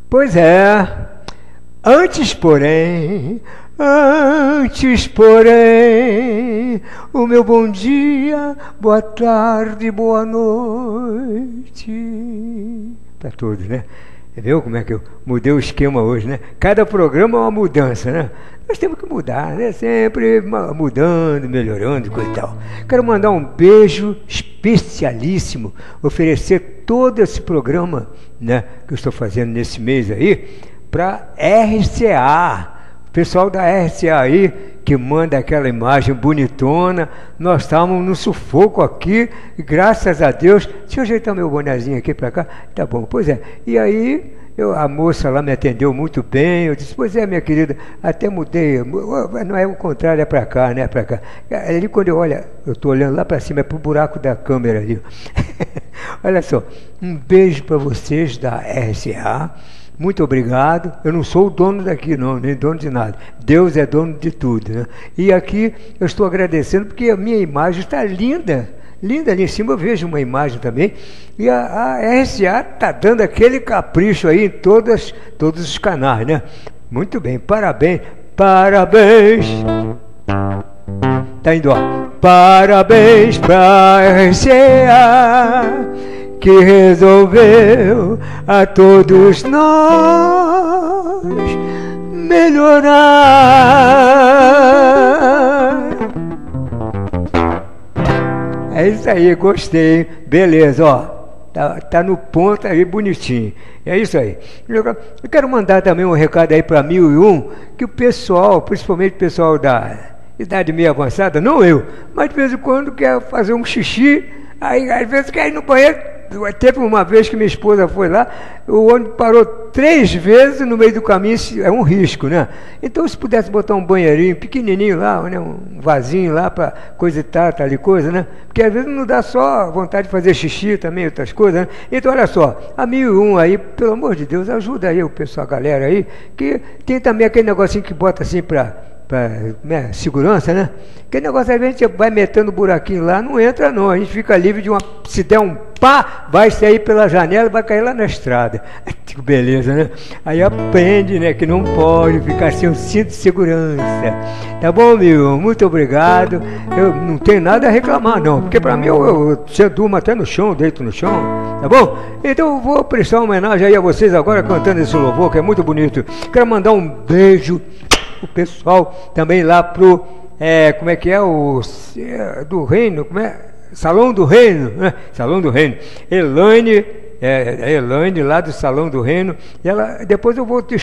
Pois é, antes porém, o meu bom dia, boa tarde, boa noite para todos, né? Viu como é que eu mudei o esquema hoje, né? Cada programa é uma mudança, né? Nós temos que mudar, né? Sempre mudando, melhorando, coisa e tal. Quero mandar um beijo especialíssimo, oferecer todo esse programa, né, que eu estou fazendo nesse mês aí, para RCA. O pessoal da RCA aí, que manda aquela imagem bonitona. Nós estávamos no sufoco aqui, e graças a Deus. Deixa eu ajeitar meu bonezinho aqui para cá. Tá bom, pois é. E aí, a moça lá me atendeu muito bem. Eu disse, pois é, minha querida, até mudei. Não é o contrário, é para cá, né? Para cá. Ali quando eu estou olhando lá para cima, é para o buraco da câmera ali. Olha só, um beijo para vocês da RCA. Muito obrigado. Eu não sou o dono daqui, não, nem dono de nada. Deus é dono de tudo, né? E aqui eu estou agradecendo porque a minha imagem está linda. Linda, ali em cima eu vejo uma imagem também. E a RCA está dando aquele capricho aí em todos os canais, né? Muito bem, parabéns. Parabéns. Tá indo, ó. Parabéns pra RCA, que resolveu a todos nós melhorar. É isso aí, gostei. Beleza, ó. Tá no ponto aí, bonitinho. É isso aí. Eu quero mandar também um recado aí para 1001, que o pessoal, principalmente o pessoal da idade meio avançada, não eu, mas de vez em quando quer fazer um xixi, aí às vezes quer ir no banheiro. Teve uma vez que minha esposa foi lá, o ônibus parou 3 vezes no meio do caminho, é um risco, né? Então, se pudesse botar um banheirinho pequenininho lá, né? Um vasinho lá para coisa e tal e coisa, né? Porque às vezes não dá só vontade de fazer xixi também, outras coisas, né? Então, olha só, a 1001 aí, pelo amor de Deus, ajuda aí o pessoal, a galera aí, que tem também aquele negocinho que bota assim para segurança, né? Aquele negócio aí a gente vai metendo buraquinho lá, não entra não, a gente fica livre de se der um pá, vai sair pela janela e vai cair lá na estrada. Que beleza, né? Aí aprende, né, que não pode ficar sem o cinto de segurança. Tá bom, meu? Muito obrigado. Eu não tenho nada a reclamar não, porque para mim eu durmo até no chão, deito no chão, tá bom? Então eu vou prestar uma homenagem aí a vocês agora cantando esse louvor que é muito bonito. Quero mandar um beijo o pessoal também lá pro, como é que é, do Reino, como é? Salão do Reino, né? Salão do Reino. Elaine lá do Salão do Reino, e ela, depois eu vou te